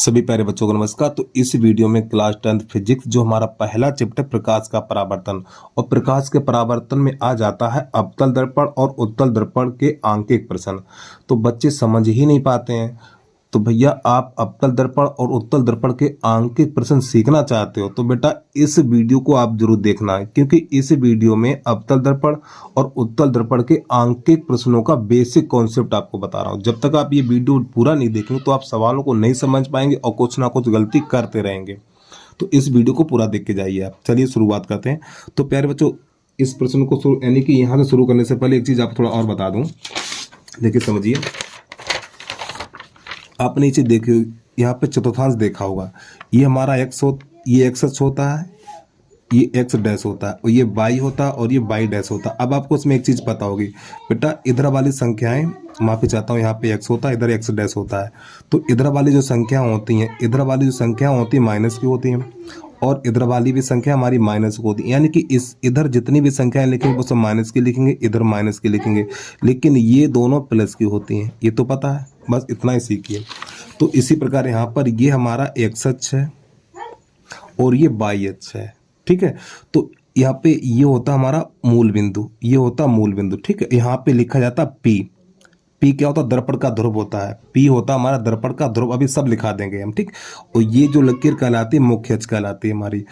सभी प्यारे बच्चों को नमस्कार। तो इस वीडियो में क्लास 10th फिजिक्स जो हमारा पहला चैप्टर प्रकाश का परावर्तन और प्रकाश के परावर्तन में आ जाता है अवतल दर्पण और उत्तल दर्पण के आंकिक प्रश्न। तो बच्चे समझ ही नहीं पाते हैं। तो भैया आप अवतल दर्पण और उत्तल दर्पण के आंकिक प्रश्न सीखना चाहते हो तो बेटा इस वीडियो को आप जरूर देखना है, क्योंकि इस वीडियो में अवतल दर्पण और उत्तल दर्पण के आंकिक प्रश्नों का बेसिक कॉन्सेप्ट आपको बता रहा हूँ। जब तक आप ये वीडियो पूरा नहीं देखेंगे तो आप सवालों को नहीं समझ पाएंगे और कुछ ना कुछ गलती करते रहेंगे। तो इस वीडियो को पूरा देख के जाइए आप। चलिए शुरुआत करते हैं। तो प्यारे बच्चों, इस प्रश्न को यानी कि यहाँ से शुरू करने से पहले एक चीज़ आपको थोड़ा और बता दूँ। देखिए समझिए, आपने नीचे देखिए यहाँ पे चतुर्थांश देखा होगा। ये हमारा ये एक्स होता है, ये एक्स डैश होता है और ये वाई होता है और ये वाई डैश होता है। अब आपको इसमें एक चीज़ पता होगी बेटा, इधर वाली संख्याएं माफी चाहता हूँ, यहाँ पे एक्स होता है, इधर एक्स डैश होता है। तो इधर वाली जो संख्या होती हैं, इधर वाली जो संख्या होती है माइनस की होती हैं और इधर वाली भी संख्या हमारी माइनस की होती है। यानी कि इस इधर जितनी भी संख्याएं लिखेंगे वो सब माइनस की लिखेंगे, इधर माइनस की लिखेंगे, लेकिन ये दोनों प्लस की होती हैं। ये तो पता है, बस इतना ही सीखिए। तो इसी प्रकार यहाँ पर ये हमारा एक्स अक्ष है और ये वाई अक्ष है, ठीक है। तो यहाँ पे ये होता हमारा मूल बिंदु, ये होता मूल बिंदु, ठीक है। यहाँ पे लिखा जाता पी। पी क्या होता है? दर्पण का ध्रुव होता है। पी होता हमारा दर्पण का ध्रुव। अभी सब लिखा देंगे हम, ठीक। और ये जो लकीर कहलाती है मुख्य अक्ष कहलाती है हमारी।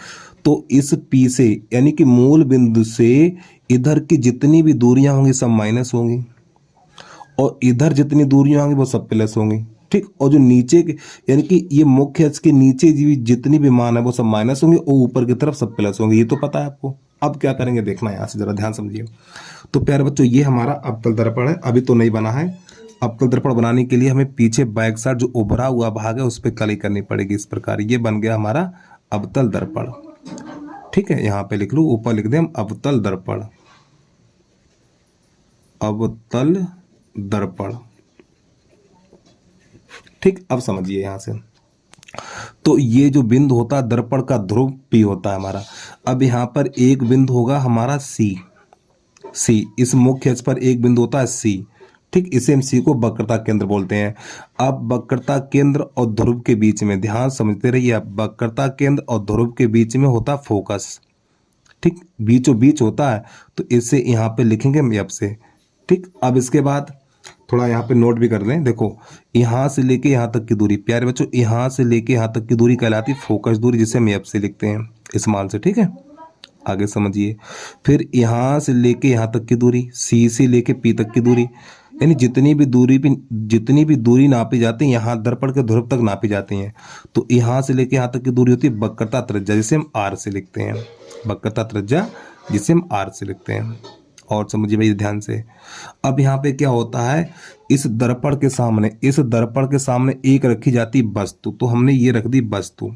तो इस पी से यानी कि मूल बिंदु से इधर की जितनी भी दूरियां होंगी सब माइनस होंगी और इधर जितनी दूरियां होंगी वो सब प्लस होंगी, ठीक। और जो नीचे के यानी कि ये मुख्य अक्ष के नीचे जितनी भी मान है वो सब माइनस होंगे और ऊपर की तरफ सब प्लस होंगे। ये तो पता है आपको। अब क्या करेंगे देखना है, यहाँ से जरा ध्यान समझिए। तो प्यारे बच्चों, ये हमारा अवतल दर्पण है, अभी तो नहीं बना है। अवतल दर्पण बनाने के लिए हमें पीछे बैक साइड जो उभरा हुआ भाग है उस पर कली करनी पड़ेगी। इस प्रकार ये बन गया हमारा अवतल दर्पण, ठीक है। यहाँ पे लिख लो, ऊपर लिख दे हम अवतल दर्पण, अवतल दर्पण, ठीक। अब समझिए यहाँ से, तो ये जो बिंदु होता है दर्पण का ध्रुव पी होता है हमारा। अब यहाँ पर एक बिंदु होगा हमारा सी। इस मुख्य अक्ष पर एक बिंदु होता है सी, ठीक। इसे हम सी को वक्रता केंद्र बोलते हैं। अब वक्रता केंद्र और ध्रुव के बीच में, ध्यान समझते रहिए, वक्रता केंद्र और ध्रुव के बीच में होता फोकस, ठीक। बीचों बीच होता है। तो इसे यहाँ पे लिखेंगे हम एफ से, ठीक। अब इसके बाद थोड़ा यहाँ पे नोट भी कर लें। देखो, यहाँ से लेके यहाँ तक की दूरी, प्यारे बच्चों, यहाँ से लेके यहाँ तक की दूरी कहलाती फोकस दूरी, जिसे हम एफ से लिखते हैं इस मान से, ठीक है। आगे समझिए, फिर यहाँ से लेके यहाँ तक की दूरी, सी से लेके पी तक की दूरी, यानी जितनी भी दूरी नापी जाती है यहाँ दर्पण के ध्रुव तक नापी जाती हैं। तो यहाँ से लेके यहाँ तक की दूरी होती है वक्रता त्रिज्या, जिसे हम आर से लिखते हैं, वक्रता त्रिज्या जिसे हम आर से लिखते हैं। और समझिए भाई ध्यान से। अब यहाँ पे क्या होता है, इस दर्पण के सामने एक रखी जाती वस्तु, तो हमने ये रख दी वस्तु,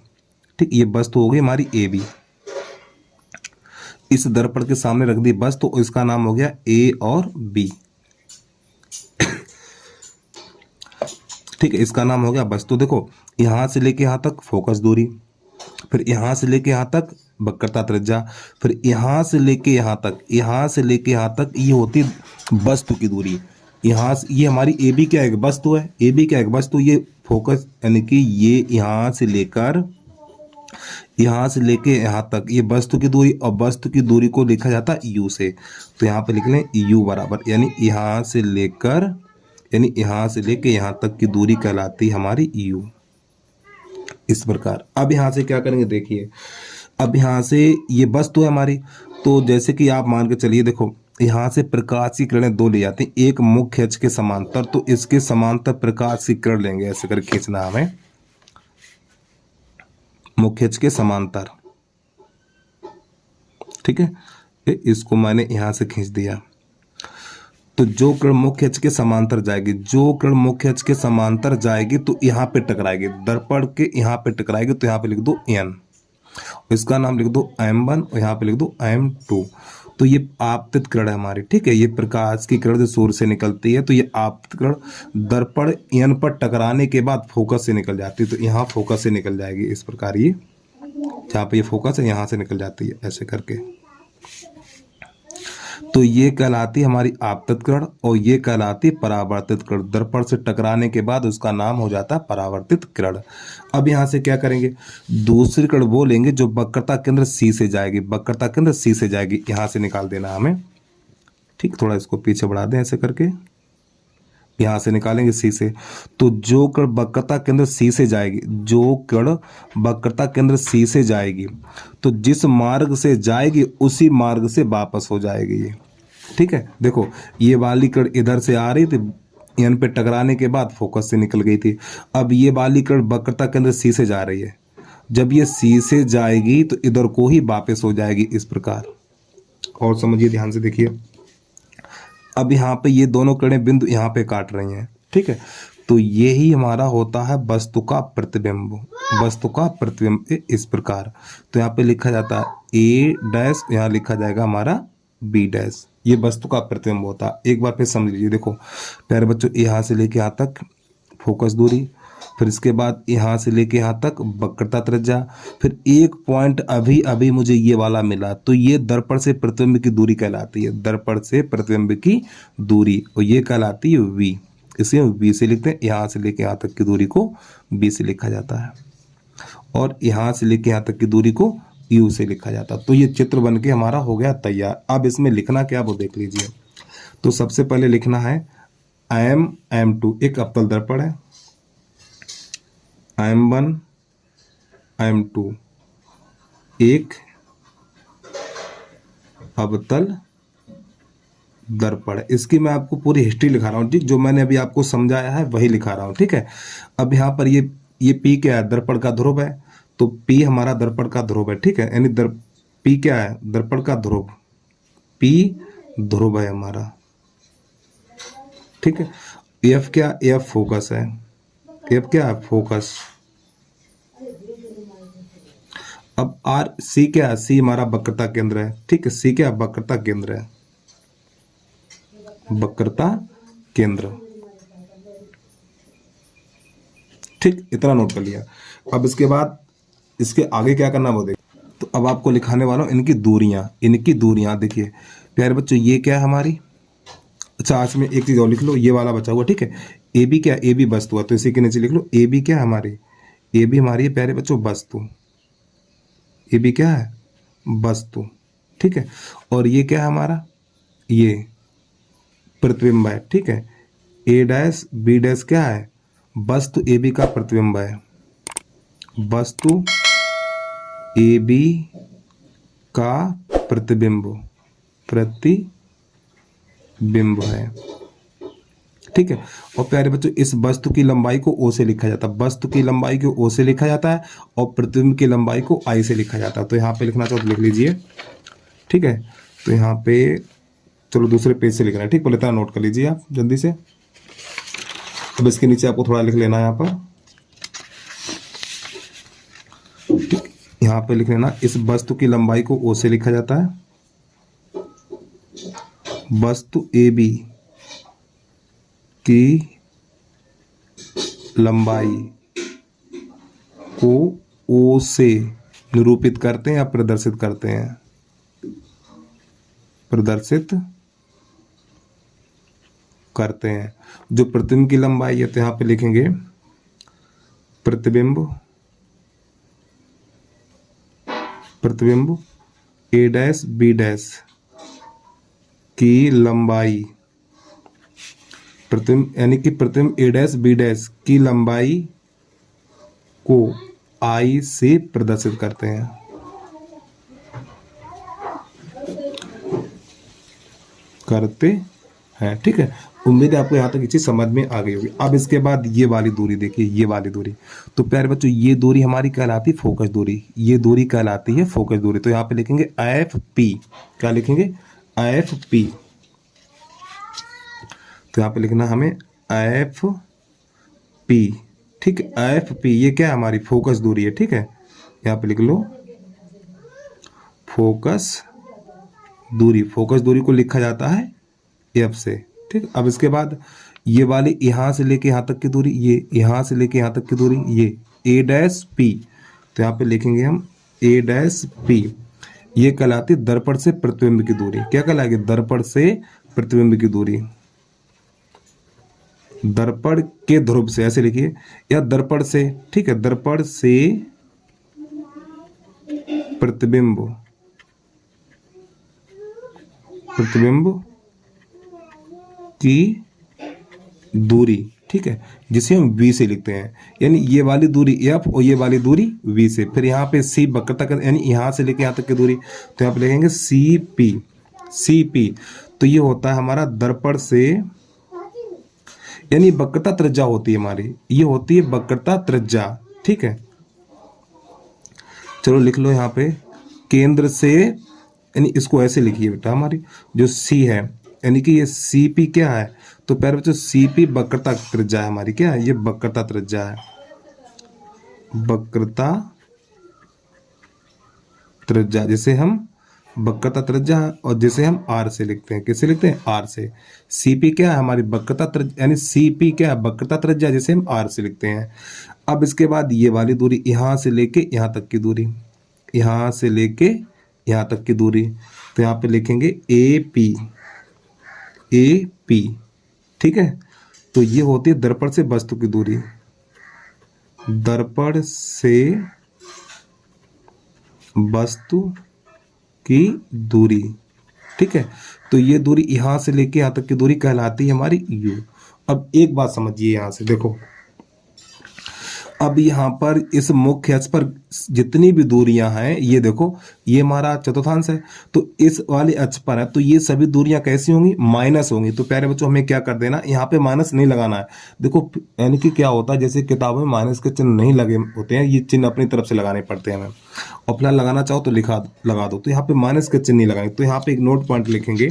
ठीक। ये वस्तु हो गई हमारी ए बी। इस दर्पण के सामने रख दी वस्तु, तो इसका नाम हो गया ए और बी, ठीक है। इसका नाम हो गया वस्तु। देखो, यहां से लेके यहां तक फोकस दूरी, फिर यहां से लेके यहां तक वक्रता त्रिज्या, फिर यहां से लेके यहां तक ये होती वस्तु की दूरी। यहाँ से ये हमारी ए बी क्या एक वस्तु है, ए बी क्या एक वस्तु, ये फोकस यानी कि ये यहाँ से लेके यहाँ तक ये वस्तु की दूरी, और वस्तु की दूरी को लिखा जाता है यू से। तो यहाँ पे लिख लें यू बराबर, यानी यहाँ से लेके यहाँ तक की दूरी कहलाती हमारी यू, इस प्रकार। अब यहाँ से क्या करेंगे देखिए, अब यहाँ से ये वस्तु है हमारी, तो जैसे कि आप मान के चलिए, देखो यहाँ से प्रकाश की किरणें दो ले जाती हैं, एक मुख्य अक्ष के समांतर, तो इसके समांतर प्रकाश की किरण लेंगे, ऐसे कर खींचना हमें, मुख्य अक्ष के समांतर, ठीक है। इसको मैंने यहाँ से खींच दिया। तो जो किरण मुख्य अक्ष के समांतर जाएगी, तो यहाँ पे टकराएगी, दर्पण के यहाँ पे टकराएगी, तो यहाँ पे लिख दो एन, इसका नाम लिख दो M1 और यहाँ पे लिख दो M2। तो ये आपतित किरण है हमारी, ठीक है। ये प्रकाश की किरण जो सूर्य से निकलती है, तो ये आपतित किरण दर्पण एन पर टकराने के बाद फोकस से निकल जाती है, तो यहाँ फोकस से निकल जाएगी इस प्रकार। ये जहाँ पे ये फोकस है यहाँ से निकल जाती है ऐसे करके। तो ये कहलाती है हमारी आपतित किरण और ये कहलाती है परावर्तित किरण। दर्पण से टकराने के बाद उसका नाम हो जाता है परावर्तित किरण। अब यहाँ से क्या करेंगे, दूसरी किरण वो लेंगे जो वक्रता केंद्र सी से जाएगी, वक्रता केंद्र सी से जाएगी, यहाँ से निकाल देना हमें। ठीक, थोड़ा इसको पीछे बढ़ा दें ऐसे करके, यहाँ से निकालेंगे सी से। तो जो किरण वक्रता केंद्र सी से जाएगी, जो किरण वक्रता केंद्र सी से जाएगी, तो जिस मार्ग से जाएगी उसी मार्ग से वापस हो जाएगी ये। ठीक है, देखो ये वाली किरण इधर से आ रही थी, एन पे टकराने के बाद फोकस से निकल गई थी। अब ये वाली किरण वक्रता केंद्र सी से जा रही है, जब ये सी से जाएगी तो इधर को ही वापस हो जाएगी इस प्रकार। और समझिए, ध्यान से देखिए, अब यहाँ पे ये दोनों किरणें बिंदु यहाँ पे काट रही हैं। ठीक है, तो यही हमारा होता है वस्तु का प्रतिबिंब। वस्तु का प्रतिबिंब इस प्रकार, तो यहाँ पे लिखा जाता है ए डैश, यहाँ लिखा जाएगा हमारा बी डैश। ये वस्तु का प्रतिबिंब होता है। एक बार फिर समझ लीजिए, देखो प्यारे बच्चों, यहाँ से लेके यहाँ तक फोकस दूरी, फिर इसके बाद यहाँ से लेके यहाँ तक वक्रता त्रिज्या, फिर एक पॉइंट अभी अभी मुझे ये वाला मिला, तो ये दर्पण से प्रतिबिंब की दूरी कहलाती है। दर्पण से प्रतिबिंब की दूरी, और ये कहलाती है वी। इसे वी से लिखते हैं। यहाँ से लेके यहाँ तक की दूरी को बी से लिखा जाता है, और यहाँ से लेके यहाँ तक की दूरी को यू से लिखा जाता है। तो ये चित्र बन के हमारा हो गया तैयार। अब इसमें लिखना क्या वो देख लीजिए। तो सबसे पहले लिखना है M2 एक अवतल दर्पण है, M1 M2 एक अवतल दर्पण है। इसकी मैं आपको पूरी हिस्ट्री लिखा रहा हूँ। ठीक, जो मैंने अभी आपको समझाया है वही लिखा रहा हूँ। ठीक है, अब यहाँ पर ये P क्या है, दर्पण का ध्रुव है, तो P हमारा दर्पण का ध्रुव है। ठीक है, यानी P क्या है, दर्पण का ध्रुव, P ध्रुव है हमारा। ठीक है, F क्या, F फोकस है, F क्या है, फोकस। अब R, C क्या है, C हमारा वक्रता केंद्र है। ठीक है, C क्या है, वक्रता केंद्र है, वक्रता केंद्र। ठीक, इतना नोट कर लिया। अब इसके बाद इसके आगे क्या करना वो देख। तो अब आपको लिखाने वाला हूं इनकी दूरियां। देखिए प्यारे बच्चों, ये क्या है हमारी, अच्छा आज में एक चीज और लिख लो, ये वाला बचा हुआ। ठीक है, ए बी क्या, ए बी वस्तु है, तो इसी के नीचे लिख लो ए बी क्या है हमारी, ए बी हमारी है प्यारे बच्चों वस्तु, ए बी क्या है, वस्तु। ठीक है, और ये क्या है हमारा, ये प्रतिबिंब है। ठीक है, ए डैश बी डैश क्या है, वस्तु ए बी का प्रतिबिंब है, वस्तु ए बी का प्रतिबिंब है। ठीक है, और प्यारे बच्चों इस वस्तु की लंबाई को ओ से लिखा जाता है, वस्तु की लंबाई को ओ से लिखा जाता है, और प्रतिबिंब की लंबाई को आई से लिखा जाता है। तो यहाँ पे लिखना चाहो तो लिख लीजिए। ठीक है, तो यहाँ पे चलो दूसरे पेज से लिखना है। ठीक, पहले इतना नोट कर लीजिए आप जल्दी से। अब इसके नीचे आपको थोड़ा लिख लेना है यहाँ पर। ठीक, यहाँ पे लिख लेना, इस वस्तु की लंबाई को ओ से लिखा जाता है, वस्तु ए बी की लंबाई को ओ से निरूपित करते हैं या प्रदर्शित करते हैं, जो प्रतिबिंब की लंबाई है तो यहाँ पे लिखेंगे प्रतिबिंब ए डैश बी डैश की लंबाई, प्रतिबिंब यानी कि प्रतिबिंब ए डैश बी डैश की लंबाई को आई से प्रदर्शित करते हैं। ठीक है, उम्मीद है आपको यहाँ तक ये चीज समझ में आ गई होगी। अब इसके बाद ये वाली दूरी देखिए, ये वाली दूरी, तो प्यारे बच्चों ये दूरी हमारी कहलाती है फोकस दूरी, ये दूरी कहलाती है फोकस दूरी। तो यहाँ पे लिखेंगे एफ पी, क्या लिखेंगे, एफ पी। तो यहाँ पे लिखना हमें एफ पी। ठीक है, एफ पी ये क्या है, हमारी फोकस दूरी है। ठीक है, यहाँ पे लिख लो फोकस दूरी को लिखा जाता है एफ से। ठीक, अब इसके बाद ये वाली यहाँ से लेके यहाँ तक की दूरी, ये यहाँ से लेके यहाँ तक की दूरी, ये ए डैश पी। तो यहाँ पे लिखेंगे हम ए डैश पी। ये कहलाती है दर्पण से प्रतिबिंब की दूरी। क्या कहलाएगी? दर्पण से प्रतिबिंब की दूरी। दर्पण के ध्रुव से, ऐसे लिखिए, या दर्पण से, ठीक है, दर्पण से प्रतिबिंब, प्रतिबिंब की दूरी, ठीक है, जिसे हम v से लिखते हैं। यानी ये वाली दूरी f और ये वाली दूरी v से। फिर यहाँ पे c वक्रता का, यानी यहाँ से लेके यहाँ तक की दूरी, तो यहाँ पे लिखेंगे cp। cp तो ये होता है हमारा दर्पण से, यानी वक्रता त्रिज्या होती है हमारी, ये होती है वक्रता त्रिज्या, ठीक है। चलो लिख लो यहाँ पे, केंद्र से, यानी इसको ऐसे लिखिए बेटा, हमारी जो c है, यानी कि ये cp क्या है, तो प्यारे बच्चों cp वक्रता त्रिज्या है हमारी। क्या है? ये वक्रता त्रिज्या है, वक्रता त्रिज्या, जिसे हम वक्रता त्रिज्या है, और जिसे हम r से लिखते हैं। किससे लिखते हैं? r से। cp क्या है? हमारी वक्रता त्रिज्या, यानी cp क्या है? वक्रता त्रिज्या, जिसे हम r से लिखते हैं। अब इसके बाद ये वाली दूरी, यहाँ से लेके यहाँ तक की दूरी, यहाँ से लेके यहाँ तक की दूरी, तो यहाँ पे लिखेंगे AP। AP, ठीक है। तो ये होती है दर्पण से वस्तु की दूरी, दर्पण से वस्तु की दूरी, ठीक है। तो ये दूरी यहाँ से लेके यहाँ तक की दूरी कहलाती है हमारी u। अब एक बात समझिए, यहाँ से देखो, अब यहाँ पर इस मुख्य अक्ष पर जितनी भी दूरियां हैं, ये देखो, ये हमारा चतुर्थांश है, तो इस वाले अक्ष पर है, तो ये सभी दूरियां कैसी होंगी? माइनस होंगी। तो प्यारे बच्चों, हमें क्या कर देना, यहाँ पे माइनस नहीं लगाना है। देखो, यानी कि क्या होता है, जैसे किताबों में माइनस के चिन्ह नहीं लगे होते हैं, ये चिन्ह अपनी तरफ से लगाने पड़ते हैं हमें, और फिलहाल लगाना चाहो तो लगा दो। तो यहाँ पे माइनस के चिन्ह नहीं लगाएंगे, तो यहाँ पे एक नोट पॉइंट लिखेंगे,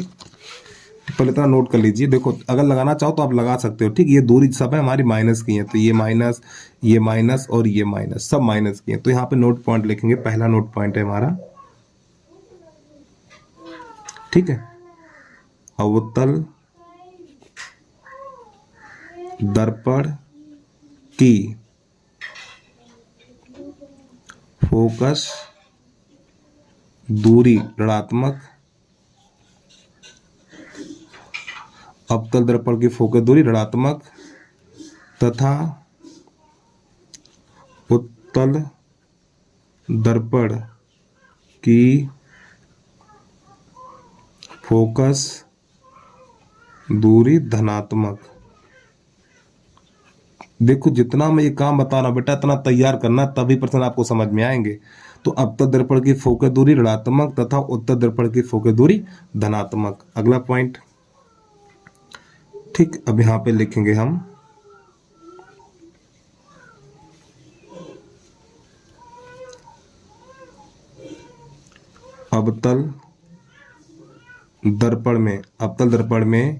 पहले इतना नोट कर लीजिए। देखो, अगर लगाना चाहो तो आप लगा सकते हो, ठीक। ये दूरी सब है हमारी माइनस की है, तो ये माइनस और ये माइनस, सब माइनस की है। तो यहाँ पे नोट पॉइंट लिखेंगे, पहला नोट पॉइंट है हमारा, ठीक है। अवतल दर्पण की फोकस दूरी ऋणात्मक, अवतल दर्पण की फोकस दूरी ऋणात्मक तथा उत्तल दर्पण की फोकस दूरी धनात्मक। देखो, जितना मैं ये काम बता रहा हूं बेटा, इतना तैयार करना, तभी प्रश्न आपको समझ में आएंगे। तो अवतल दर्पण की फोकस दूरी ऋणात्मक तथा उत्तल दर्पण की फोकस दूरी धनात्मक। अगला पॉइंट, ठीक। अब यहां पे लिखेंगे हम अवतल दर्पण में, अवतल दर्पण में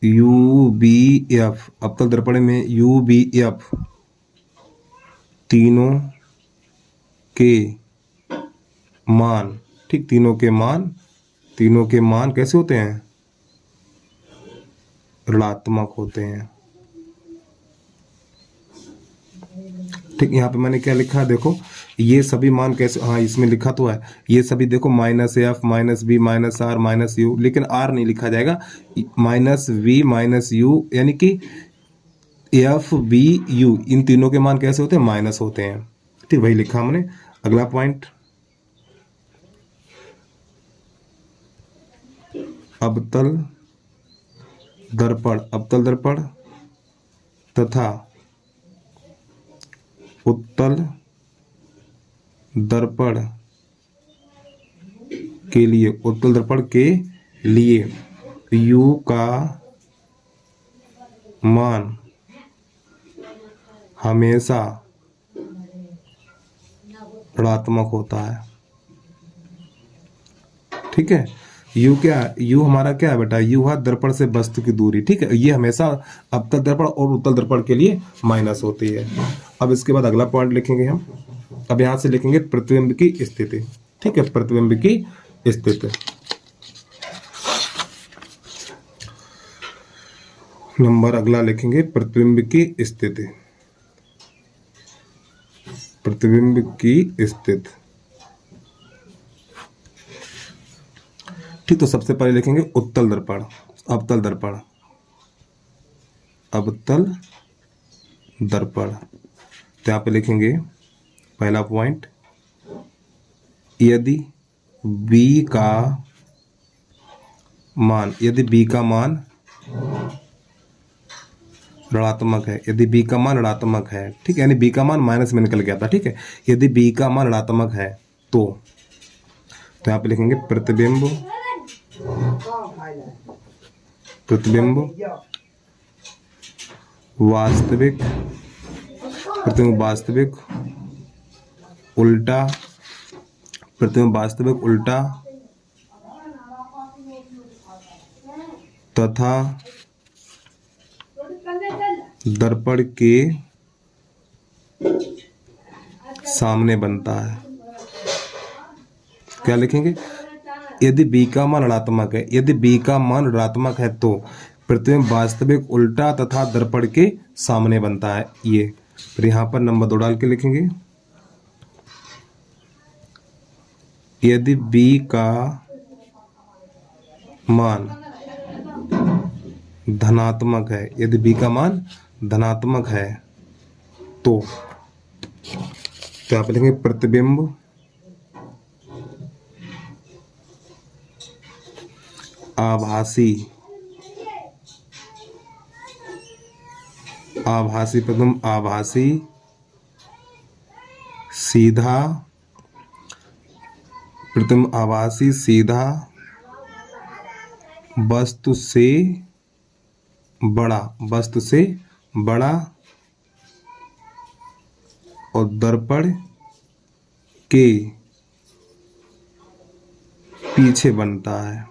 UBF, अवतल दर्पण में UBF तीनों के मान, ठीक, तीनों के मान कैसे होते हैं? ऋणात्मक होते हैं, ठीक। यहाँ पे मैंने क्या लिखा है, देखो, ये सभी मान कैसे, हाँ इसमें लिखा तो है, ये सभी देखो, -F, -B, -R, -U, लेकिन R नहीं लिखा जाएगा, -V, -U, यानी कि F, B, U, इन तीनों के मान कैसे होते हैं? माइनस होते हैं, ठीक, वही लिखा हमने। अगला पॉइंट, अवतल दर्पण तथा उत्तल दर्पण के लिए, उत्तल दर्पण के लिए U का मान हमेशा ऋणात्मक होता है, ठीक है। U हमारा क्या है बेटा? U है दर्पण से वस्तु की दूरी, ठीक है। ये हमेशा अवतल दर्पण और उत्तल दर्पण के लिए माइनस होती है। अब इसके बाद अगला पॉइंट लिखेंगे हम, अब यहां से लिखेंगे प्रतिबिंब की स्थिति, ठीक है, प्रतिबिंब की स्थिति। नंबर अगला लिखेंगे प्रतिबिंब की स्थिति, प्रतिबिंब की स्थिति। ठीक, तो सबसे पहले लिखेंगे उत्तल दर्पण, अवतल दर्पण, अवतल दर्पण। तो यहाँ पे लिखेंगे पहला पॉइंट, यदि b का मान, यदि b का मान ऋणात्मक है, यदि b का मान ऋणात्मक है, ठीक है, यानी b का मान माइनस में निकल गया था, ठीक है, यदि b का मान ऋणात्मक है तो यहाँ पे लिखेंगे प्रतिबिंब, प्रतिबिंब वास्तविक, प्रतिबिंब वास्तविक उल्टा, प्रतिबिंब वास्तविक उल्टा तथा दर्पण के सामने बनता है। क्या लिखेंगे, यदि b का मान ऋणात्मक है, यदि b का मान ऋणात्मक है तो प्रतिबिंब वास्तविक उल्टा तथा दर्पण के सामने बनता है। ये फिर यहाँ पर नंबर 2 डाल के लिखेंगे, यदि b का मान धनात्मक है, यदि b का मान धनात्मक है तो यहाँ पे लिखेंगे प्रतिबिंब आभासी, आभासी, प्रतिबिंब आभासी सीधा, प्रतिबिंब आभासी सीधा वस्तु से बड़ा, वस्तु से बड़ा और दर्पण के पीछे बनता है,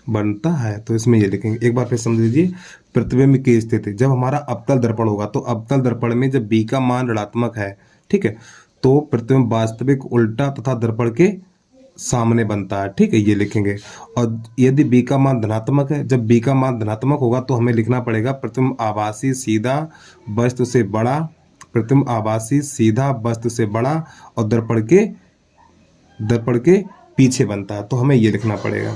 बनता है। तो इसमें ये लिखेंगे, एक बार फिर समझ लीजिए, प्रतिबिंब की स्थिति जब हमारा अवतल दर्पण होगा तो अवतल दर्पण में जब b का मान ऋणात्मक है, ठीक है, तो प्रतिबिंब वास्तविक उल्टा तथा दर्पण के सामने बनता है, ठीक है, ये लिखेंगे। और यदि b का मान धनात्मक है, जब b का मान धनात्मक होगा तो हमें लिखना पड़ेगा प्रतिबिंब आभासी सीधा वस्तु से बड़ा, प्रतिबिंब आभासी सीधा वस्तु से बड़ा और दर्पण के पीछे बनता है, तो हमें ये लिखना पड़ेगा।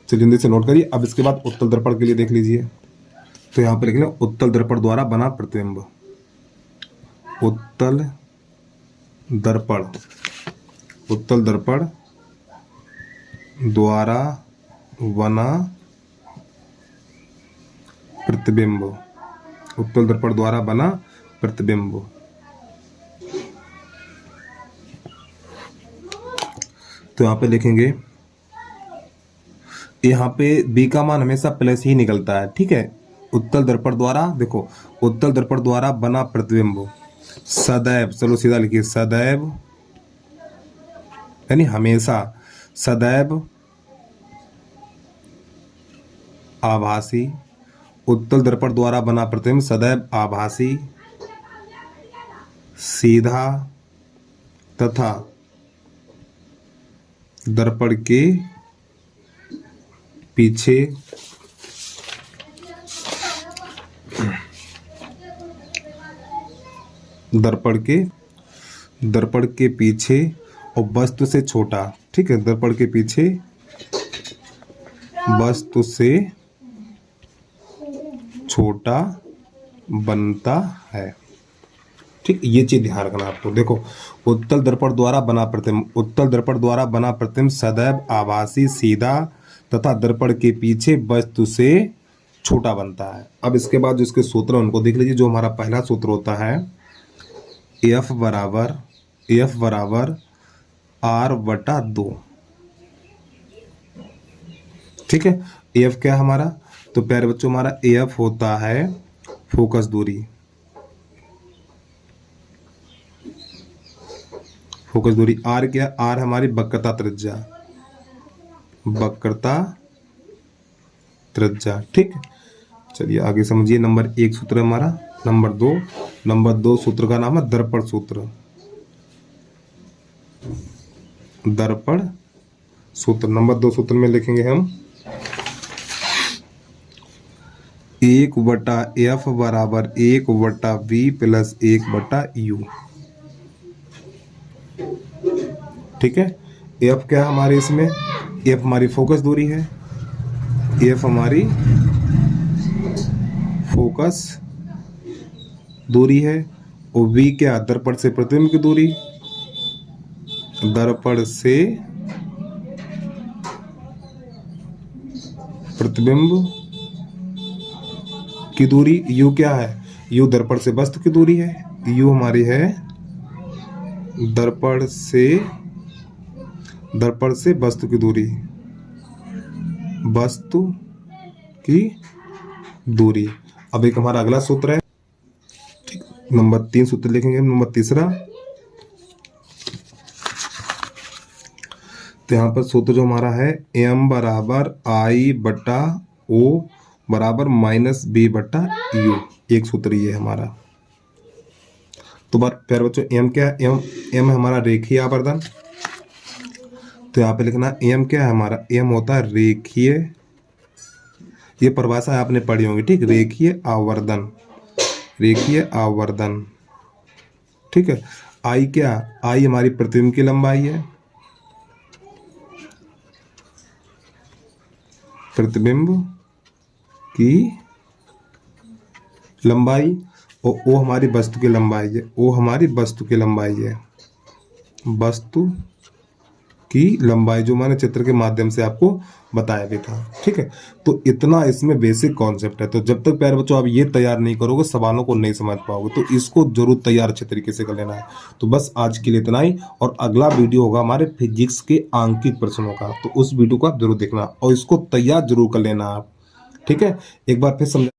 चलिए जल्दी से नोट करिए। अब इसके बाद उत्तल दर्पण के लिए देख लीजिए, तो यहाँ पर लिख लें उत्तल दर्पण द्वारा बना प्रतिबिंब, उत्तल दर्पण, उत्तल दर्पण द्वारा बना प्रतिबिंब, उत्तल दर्पण द्वारा बना प्रतिबिंब। तो यहाँ पे लिखेंगे, यहाँ पे b का मान हमेशा प्लस ही निकलता है, ठीक है। उत्तल दर्पण द्वारा, देखो उत्तल दर्पण द्वारा बना प्रतिबिंब सदैव, चलो सीधा लिखिए, सदैव यानी हमेशा, सदैव आभासी, उत्तल दर्पण द्वारा बना प्रतिबिंब सदैव आभासी सीधा तथा दर्पण के पीछे दर्पण के पीछे और वस्तु से छोटा, ठीक है, दर्पण के पीछे वस्तु से छोटा बनता है, ठीक, ये चीज ध्यान रखना आपको। देखो उत्तल दर्पण द्वारा बना प्रतिबिंब, उत्तल दर्पण द्वारा बना प्रतिबिंब सदैव आभासी सीधा तथा दर्पण के पीछे वस्तु से छोटा बनता है। अब इसके बाद जो इसके सूत्र है उनको देख लीजिए। जो हमारा पहला सूत्र होता है F बराबर R/2, ठीक है। F क्या है हमारा, तो प्यारे बच्चों हमारा F होता है फोकस दूरी, फोकस दूरी। R क्या, R हमारी वक्रता त्रिज्या, वक्रता त्रिज्या, ठीक है। चलिए आगे समझिए। नंबर 1 सूत्र हमारा, नंबर 2 सूत्र का नाम है दर्पण सूत्र, दर्पण सूत्र। नंबर 2 सूत्र में लिखेंगे हम 1/F बराबर 1/V प्लस 1/U, ठीक है। F क्या है हमारे इसमें, एफ हमारी फोकस दूरी है, एफ हमारी फोकस दूरी है, और वी क्या, दर्पण से प्रतिबिंब की दूरी, दर्पण से प्रतिबिंब की दूरी, यू क्या है, यू दर्पण से वस्तु की दूरी है, यू हमारी है दर्पण से वस्तु की दूरी, वस्तु की दूरी। अब एक हमारा अगला सूत्र है, नंबर 3 सूत्र लिखेंगे, नंबर तीसरा। तो यहाँ पर सूत्र जो हमारा है, m बराबर आई बटा ओ बराबर माइनस बी बटा यू, एक सूत्र ये हमारा। तो प्यारे बच्चों m क्या है, m हमारा रेखीय आवर्धन। तो यहाँ पे लिखना m क्या है हमारा, m होता है रेखीय, ये परिभाषा आपने पढ़ी होंगी, ठीक, रेखीय आवर्धन, रेखीय आवर्धन, ठीक है। आई क्या, आई हमारी प्रतिबिंब की लंबाई है, प्रतिबिंब की लंबाई, और ओ हमारी वस्तु की लंबाई है, ओ हमारी वस्तु की लंबाई है, वस्तु की लंबाई, जो मैंने चित्र के माध्यम से आपको बताया भी था, ठीक है। तो इतना इसमें बेसिक कॉन्सेप्ट है। तो जब तक प्यारे बच्चों आप ये तैयार नहीं करोगे, सवालों को नहीं समझ पाओगे, तो इसको जरूर तैयार अच्छे तरीके से कर लेना है। तो बस आज के लिए इतना ही, और अगला वीडियो होगा हमारे फिजिक्स के आंकिक प्रश्नों का, तो उस वीडियो को आप जरूर देखना और इसको तैयार जरूर कर लेना आप, ठीक है। एक बार फिर समझ